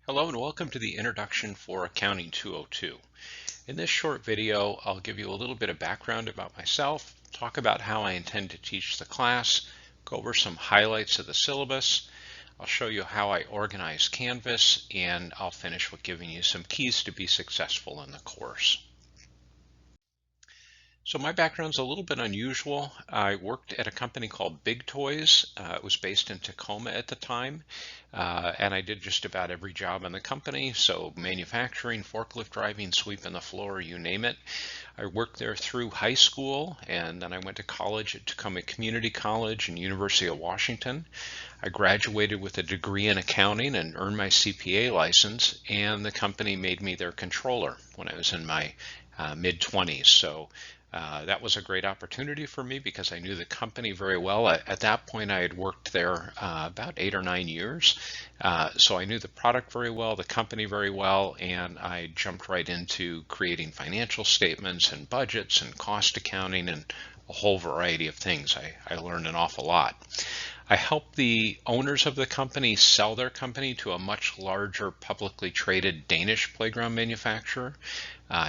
Hello and welcome to the Introduction for Accounting 202. In this short video, I'll give you a little bit of background about myself, talk about how I intend to teach the class, go over some highlights of the syllabus. I'll show you how I organize Canvas, and I'll finish with giving you some keys to be successful in the course. So my background's a little bit unusual. I worked at a company called Big Toys. It was based in Tacoma at the time, and I did just about every job in the company. So manufacturing, forklift driving, sweeping the floor, you name it. I worked there through high school, and then I went to college at Tacoma Community College and University of Washington. I graduated with a degree in accounting and earned my CPA license, and the company made me their controller when I was in my mid-20s. So that was a great opportunity for me because I knew the company very well. At that point, I had worked there about 8 or 9 years. So I knew the product very well, the company very well, and I jumped right into creating financial statements and budgets and cost accounting and a whole variety of things. I learned an awful lot. I helped the owners of the company sell their company to a much larger publicly traded Danish playground manufacturer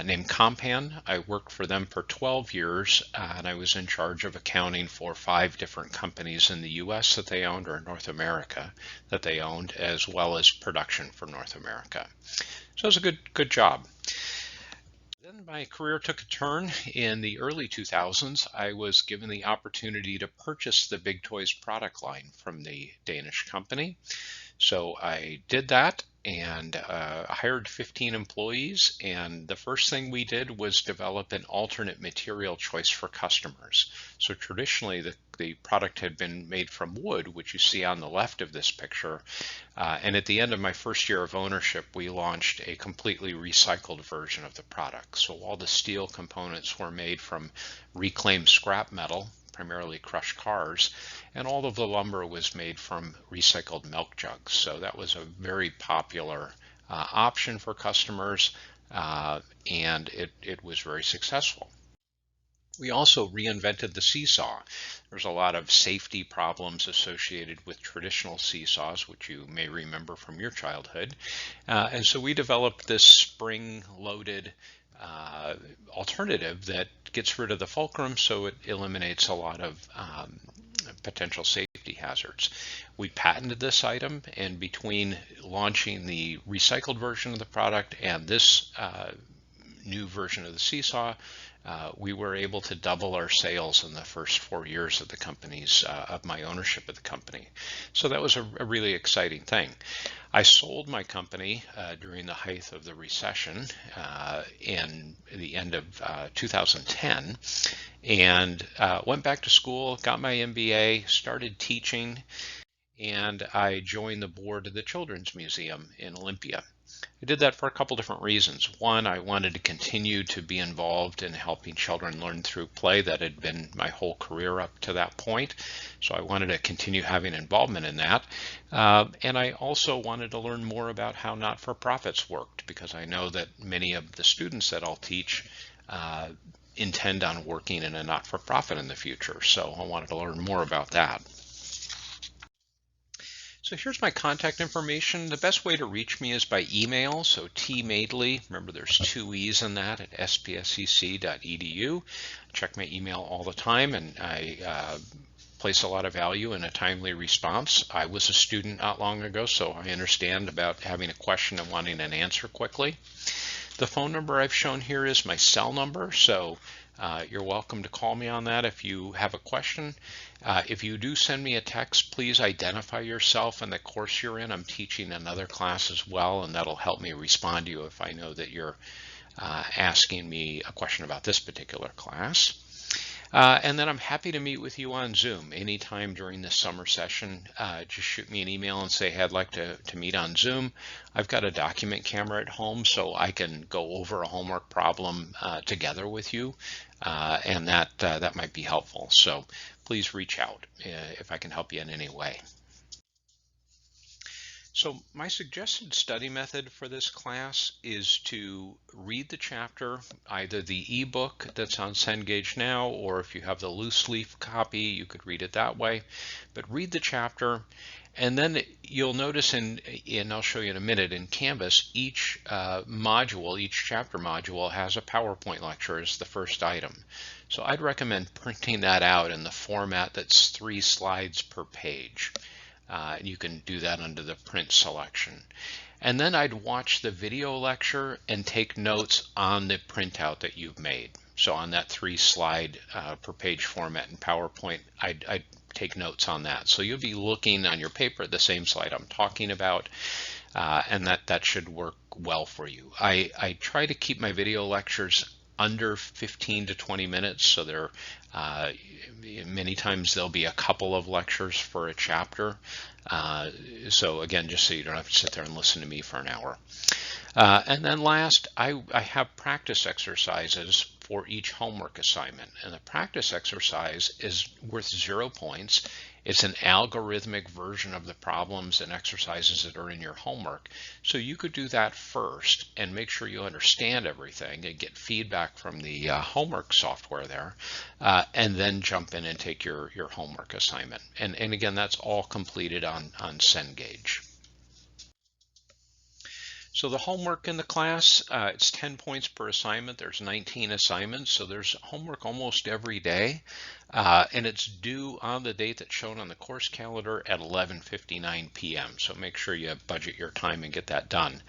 named Compan. I worked for them for 12 years, and I was in charge of accounting for 5 different companies in the US that they owned, or North America that they owned, as well as production for North America. So it was a good job. Then my career took a turn. In the early 2000s, I was given the opportunity to purchase the Big Toys product line from the Danish company. So I did that and hired 15 employees, and the first thing we did was develop an alternate material choice for customers. So traditionally the product had been made from wood, which you see on the left of this picture, and at the end of my first year of ownership, we launched a completely recycled version of the product. So all the steel components were made from reclaimed scrap metal, primarily crushed cars, and all of the lumber was made from recycled milk jugs. So that was a very popular option for customers, and it was very successful. We also reinvented the seesaw. There's a lot of safety problems associated with traditional seesaws, which you may remember from your childhood. And so we developed this spring-loaded alternative that gets rid of the fulcrum, so it eliminates a lot of potential safety hazards. We patented this item, and between launching the recycled version of the product and this new version of the seesaw, we were able to double our sales in the first 4 years of the company's of my ownership of the company. So that was a really exciting thing. I sold my company during the height of the recession in the end of 2010, and went back to school, got my MBA, started teaching, and I joined the board of the Children's Museum in Olympia. I did that for a couple different reasons. One, I wanted to continue to be involved in helping children learn through play. That had been my whole career up to that point. So I wanted to continue having involvement in that. And I also wanted to learn more about how not-for-profits worked, because I know that many of the students that I'll teach intend on working in a not-for-profit in the future. So I wanted to learn more about that. So here's my contact information. The best way to reach me is by email. So tmadeley, remember there's 2 E's in that, at spscc.edu. Check my email all the time, and I place a lot of value in a timely response. I was a student not long ago, so I understand about having a question and wanting an answer quickly. The phone number I've shown here is my cell number, so you're welcome to call me on that if you have a question. If you do send me a text, please identify yourself and the course you're in. I'm teaching another class as well, and that'll help me respond to you if I know that you're asking me a question about this particular class. And then I'm happy to meet with you on Zoom anytime during the summer session. Just shoot me an email and say, hey, I'd like to meet on Zoom. I've got a document camera at home, so I can go over a homework problem together with you, and that might be helpful. So please reach out if I can help you in any way. So my suggested study method for this class is to read the chapter, either the ebook that's on Cengage now, or if you have the loose leaf copy, you could read it that way. But read the chapter, and then you'll notice and I'll show you in a minute, in Canvas, each module, each chapter module has a PowerPoint lecture as the first item. So I'd recommend printing that out in the format that's 3 slides per page. And you can do that under the print selection. And then I'd watch the video lecture and take notes on the printout that you've made. So on that 3 slide per page format in PowerPoint, I'd take notes on that. So you'll be looking on your paper at the same slide I'm talking about, and that should work well for you. I try to keep my video lectures under 15 to 20 minutes, so they're many times there'll be a couple of lectures for a chapter. So again, just so you don't have to sit there and listen to me for an hour. And then last, I have practice exercises for each homework assignment. And the practice exercise is worth 0 points. It's an algorithmic version of the problems and exercises that are in your homework. So you could do that first and make sure you understand everything and get feedback from the homework software there, and then jump in and take your homework assignment. And again, that's all completed on Cengage. So the homework in the class, it's 10 points per assignment. There's 19 assignments, so there's homework almost every day. And it's due on the date that's shown on the course calendar at 11:59 p.m. So make sure you budget your time and get that done.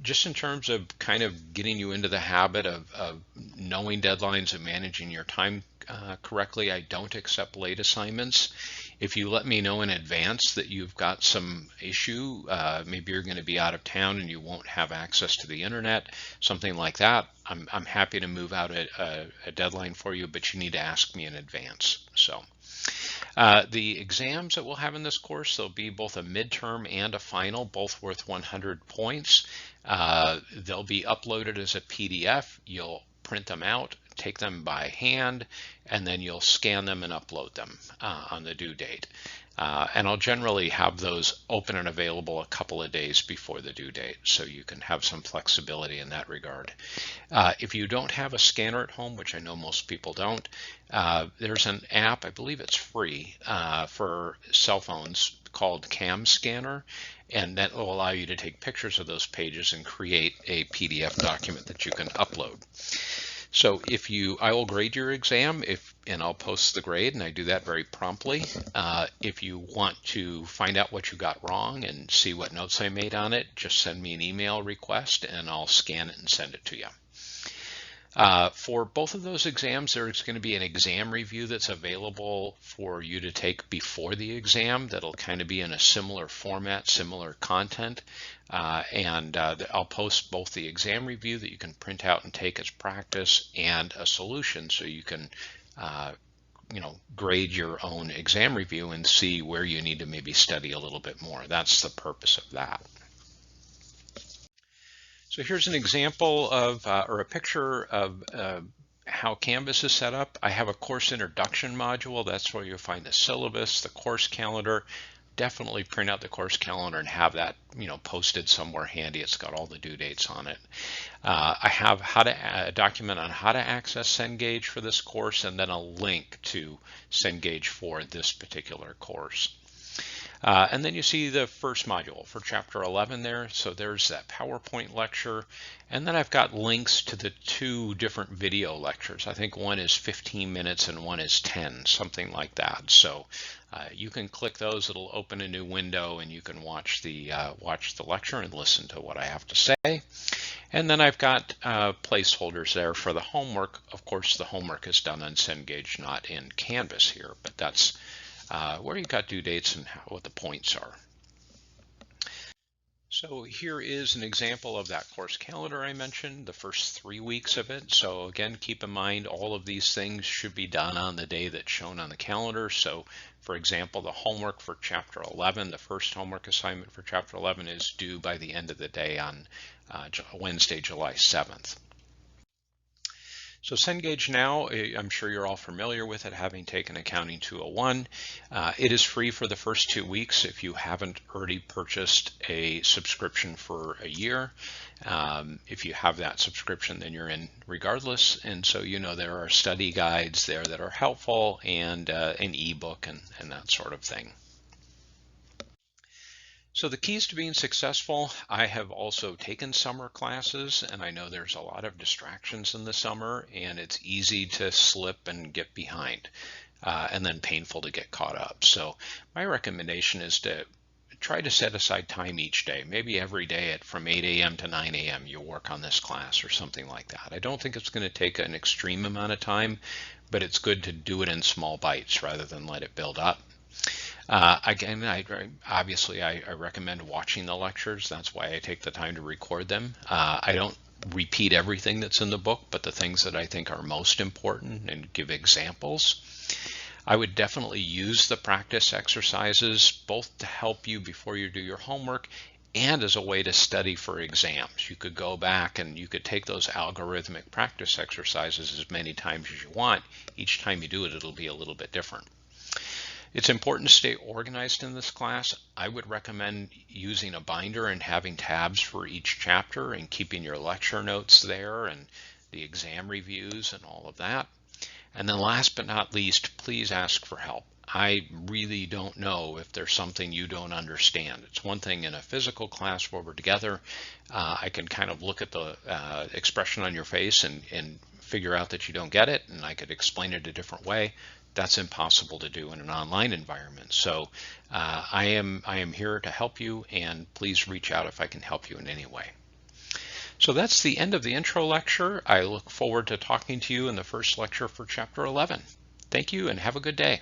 Just in terms of kind of getting you into the habit of knowing deadlines and managing your time correctly, I don't accept late assignments. If you let me know in advance that you've got some issue, maybe you're going to be out of town and you won't have access to the internet, something like that, I'm happy to move out a deadline for you, but you need to ask me in advance. So the exams that we'll have in this course, there'll be both a midterm and a final, both worth 100 points. They'll be uploaded as a PDF. You'll print them out, take them by hand, and then you'll scan them and upload them on the due date. And I'll generally have those open and available a couple of days before the due date, so you can have some flexibility in that regard. If you don't have a scanner at home, which I know most people don't, there's an app, I believe it's free, for cell phones called Cam Scanner, and that will allow you to take pictures of those pages and create a PDF document that you can upload. So I will grade your exam and I'll post the grade, and I do that very promptly. If you want to find out what you got wrong and see what notes I made on it, just send me an email request and I'll scan it and send it to you. For both of those exams, there's going to be an exam review that's available for you to take before the exam that'll kind of be in a similar format, similar content. I'll post both the exam review that you can print out and take as practice and a solution so you can grade your own exam review and see where you need to maybe study a little bit more. That's the purpose of that. So here's an example of, or a picture of how Canvas is set up. I have a course introduction module. That's where you'll find the syllabus, the course calendar. Definitely print out the course calendar and have that posted somewhere handy. It's got all the due dates on it. I have a document on how to access Cengage for this course, and then a link to Cengage for this particular course. And then you see the first module for chapter 11 there. So there's that PowerPoint lecture. And then I've got links to the 2 different video lectures. I think one is 15 minutes and one is 10, something like that. So you can click those, it'll open a new window and you can watch the lecture and listen to what I have to say. And then I've got placeholders there for the homework. Of course, the homework is done on Cengage, not in Canvas here, but that's where you've got due dates and what the points are. So here is an example of that course calendar I mentioned, the first 3 weeks of it. So again, keep in mind all of these things should be done on the day that's shown on the calendar. So for example, the homework for chapter 11, the first homework assignment for chapter 11 is due by the end of the day on Wednesday, July 7th. So Cengage Now, I'm sure you're all familiar with it, having taken Accounting 201. It is free for the first 2 weeks if you haven't already purchased a subscription for a year. If you have that subscription, then you're in regardless. And so, there are study guides there that are helpful, and an ebook and that sort of thing. So the keys to being successful, I have also taken summer classes, and I know there's a lot of distractions in the summer, and it's easy to slip and get behind, and then painful to get caught up. So my recommendation is to try to set aside time each day, maybe every day from 8 a.m. to 9 a.m. you work on this class or something like that. I don't think it's going to take an extreme amount of time, but it's good to do it in small bites rather than let it build up. Again, obviously I recommend watching the lectures. That's why I take the time to record them. I don't repeat everything that's in the book, but the things that I think are most important, and give examples. I would definitely use the practice exercises both to help you before you do your homework and as a way to study for exams. You could go back and you could take those algorithmic practice exercises as many times as you want. Each time you do it, it'll be a little bit different. It's important to stay organized in this class. I would recommend using a binder and having tabs for each chapter and keeping your lecture notes there and the exam reviews and all of that. And then last but not least, please ask for help. I really don't know if there's something you don't understand. It's one thing in a physical class where we're together. I can kind of look at the expression on your face and figure out that you don't get it, and I could explain it a different way. That's impossible to do in an online environment. So I am here to help you, and please reach out if I can help you in any way. So that's the end of the intro lecture. I look forward to talking to you in the first lecture for Chapter 11. Thank you and have a good day.